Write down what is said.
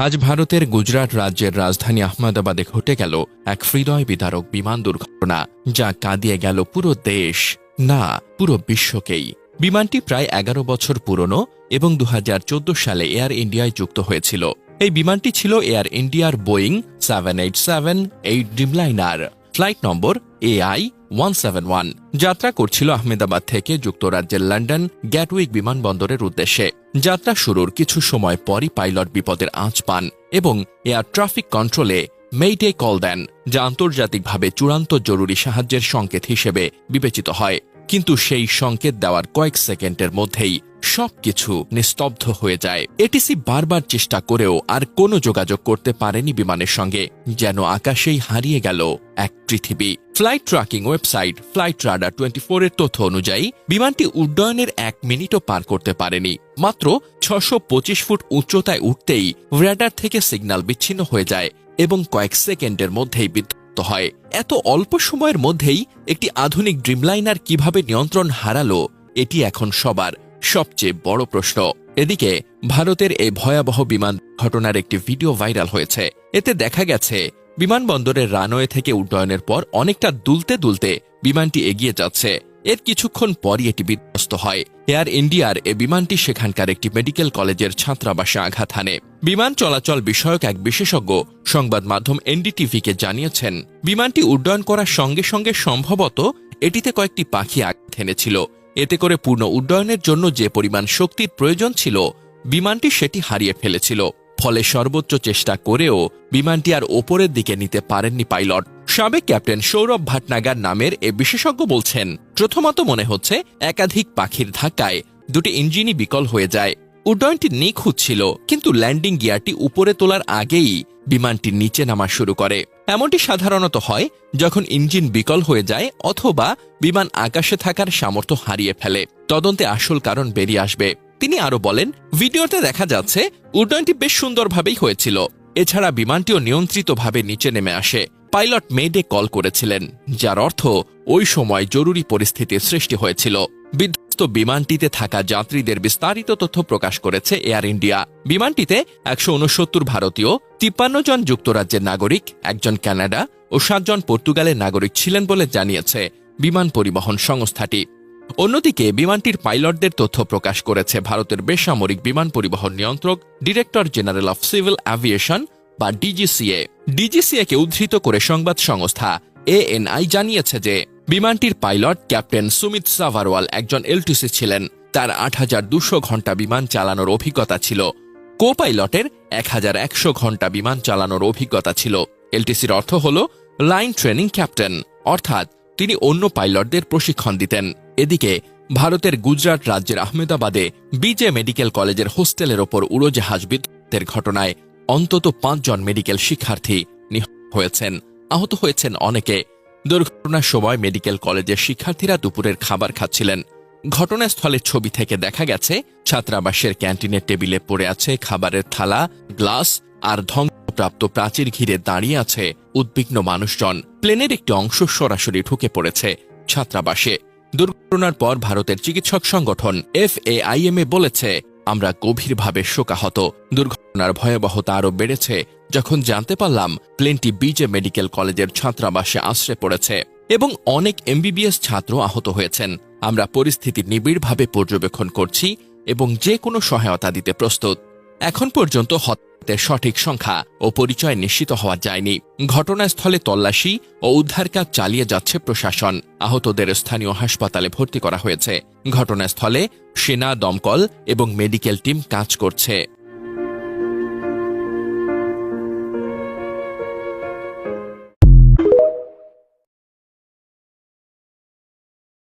আজ ভারতের গুজরাট রাজ্যের রাজধানী আহমেদাবাদে ঘটে গেল এক হৃদয় বিদারক বিমান দুর্ঘটনা, যা কাঁদিয়ে গেল পুরো দেশ, না পুরো বিশ্বকেই। বিমানটি প্রায় 11 বছর পুরনো এবং 2014 সালে এয়ার ইন্ডিয়ায় যুক্ত হয়েছিল। এই বিমানটি ছিল এয়ার ইন্ডিয়ার বোয়িং 787-8 ড্রিমলাইনার, ফ্লাইট নম্বর AI-171। যাত্রা করছিল আহমেদাবাদ থেকে যুক্তরাজ্যের লন্ডন গ্যাটউইক বিমানবন্দরের উদ্দেশ্যে। যাত্রা শুরুর কিছু সময় পরই পাইলট বিপদের আঁচ পান এবং এয়ার ট্রাফিক কন্ট্রোলে মেইডে কল দেন, যা আন্তর্জাতিকভাবে চূড়ান্ত জরুরি সাহায্যের সংকেত হিসেবে বিবেচিত হয়। কিন্তু সেই সংকেত দেওয়ার কয়েক সেকেন্ডের মধ্যেই সবকিছু নিস্তব্ধ হয়ে যায়। এটিসি বারবার চেষ্টা করেও আর কোনো যোগাযোগ করতে পারেনি বিমানের সঙ্গে, যেন আকাশেই হারিয়ে গেল এক পৃথিবী। Flight tracking website flight radar 24 এর তথ্য অনুযায়ী বিমানটি উড্ডয়নের 1 মিনিটও পার করতে পারেনি। মাত্র 625 ফুট উচ্চতায় উঠতেই রাডার থেকে সিগন্যাল বিচ্ছিন্ন হয়ে যায় এবং কয়েক সেকেন্ডের মধ্যেই হয়। এত অল্প সময়ের মধ্যেই একটি আধুনিক ড্রিমলাইনার কিভাবে নিয়ন্ত্রণ হারালো, এটি এখন সবার সবচেয়ে বড় প্রশ্ন। এদিকে ভারতের এই ভয়াবহ বিমান ঘটনার একটি ভিডিও ভাইরাল হয়েছে। এতে দেখা গেছে বিমানবন্দরের রানওয়ে থেকে উড্ডয়নের পর অনেকটা দুলতে দুলতে বিমানটি এগিয়ে যাচ্ছে। এর কিছুক্ষণ পরই এটি বিধ্বস্ত হয়। এয়ার ইন্ডিয়ার এ বিমানটি সেখানকার একটি মেডিকেল কলেজের ছাত্রাবাসে আঘাত হানে। বিমান চলাচল বিষয়ক এক বিশেষজ্ঞ সংবাদ মাধ্যম এনডিটিভিকে জানিয়েছেন, বিমানটি উড্ডয়ন করার সঙ্গে সঙ্গে সম্ভবত এটিতে কয়েকটি পাখি আঘাত হেনেছিল। এতে করে পূর্ণ উড্ডয়নের জন্য যে পরিমাণ শক্তির প্রয়োজন ছিল, বিমানটি সেটি হারিয়ে ফেলেছিল। ফলে সর্বোচ্চ চেষ্টা করেও বিমানটি আর ওপরের দিকে নিতে পারেননি পাইলট। সাবেক ক্যাপ্টেন সৌরভ ভাটনাগার নামের এ বিশেষজ্ঞ বলছেন, প্রথমত মনে হচ্ছে একাধিক পাখির ধাক্কায় দুটি ইঞ্জিনই বিকল হয়ে যায়। উড্ডয়নটি নিখুঁত ছিল, কিন্তু ল্যান্ডিং গিয়ারটি উপরে তোলার আগেই বিমানটি নিচে নামা শুরু করে। এমনটি সাধারণত হয় যখন ইঞ্জিন বিকল হয়ে যায় অথবা বিমান আকাশে থাকার সামর্থ্য হারিয়ে ফেলে। তদন্তে আসল কারণ বেরিয়ে আসবে। তিনি আরো বলেন, ভিডিওতে দেখা যাচ্ছে উড্ডয়নটি বেশ সুন্দরভাবেই হয়েছিল। এছাড়া বিমানটিও নিয়ন্ত্রিতভাবে নিচে নেমে আসে। পাইলট মেডে কল করেছিলেন, যার অর্থ ওই সময় জরুরি পরিস্থিতির সৃষ্টি হয়েছিল। বিধ্বস্ত বিমানটিতে থাকা যাত্রীদের বিস্তারিত তথ্য প্রকাশ করেছে এয়ার ইন্ডিয়া। বিমানটিতে 169 ভারতীয়, 53 জন যুক্তরাজ্যের নাগরিক, 1 জন কানাডা ও 7 জন পর্তুগালের নাগরিক ছিলেন বলে জানিয়েছে বিমান পরিবহন সংস্থাটি। অন্যদিকে বিমানটির পাইলটদের তথ্য প্রকাশ করেছে ভারতের বেসামরিক বিমান পরিবহন নিয়ন্ত্রক director general of civil aviation বা ডিজিসিএ। ডিজিসিএকে উদ্ধৃত করে সংবাদ সংস্থা এএনআই জানিয়েছে যে বিমানটির পাইলট ক্যাপ্টেন সুমিত সাভারওয়াল একজন এলটিসি ছিলেন। তার 8200 ঘণ্টা বিমান চালানোর অভিজ্ঞতা ছিল। কো পাইলটের 1100 ঘণ্টা বিমান চালানোর অভিজ্ঞতা ছিল। এলটিসির অর্থ হল লাইন ট্রেনিং ক্যাপ্টেন, অর্থাৎ তিনি অন্য পাইলটদের প্রশিক্ষণ দিতেন। এদিকে ভারতের গুজরাট রাজ্যের আহমেদাবাদে বিজে মেডিকেল কলেজের হোস্টেলের ওপর উড়োজাহাজ বিধ্বস্তের ঘটনায় অন্তত 5 জন মেডিকেল শিক্ষার্থী নিহত হয়েছেন, আহত হয়েছেন অনেকে। দুর্ঘটনার সময় মেডিকেল কলেজের শিক্ষার্থীরা দুপুরের খাবার খাচ্ছিলেন। ঘটনাস্থলের ছবি থেকে দেখা গেছে ছাত্রাবাসের ক্যান্টিনের টেবিলে পড়ে আছে খাবারের থালা, গ্লাস আর ধ্বংসপ্রাপ্ত প্রাচীর ঘিরে দাঁড়িয়ে আছে উদ্বিগ্ন মানুষজন। প্লেনের একটি অংশ সরাসরি ঢুকে পড়েছে ছাত্রাবাসে। দুর্ঘটনার পর ভারতের চিকিৎসক সংগঠন FAIMA বলেছে, আমরা গভীরভাবে শোকাহত। দুর্ঘটনার ভয়াবহতা আরও বেড়েছে যখন জানতে পারলাম প্লেনটি বিজে মেডিকেল কলেজের ছাত্রাবাসে আশ্রে পড়েছে এবং অনেক MBBS ছাত্র আহত হয়েছেন। আমরা পরিস্থিতি নিবিড়ভাবে পর্যবেক্ষণ করছি এবং যে কোনো সহায়তা দিতে প্রস্তুত। এখন পর্যন্ত হতাহতের সঠিক সংখ্যা ও পরিচয় নিশ্চিত হওয়া যায়নি। ঘটনাস্থলে তল্লাশি ও উদ্ধার কাজ চালিয়ে যাচ্ছে প্রশাসন। আহতদের স্থানীয় হাসপাতালে ভর্তি করা হয়েছে। ঘটনাস্থলে সেনা, দমকল এবং মেডিকেল টিম কাজ করছে।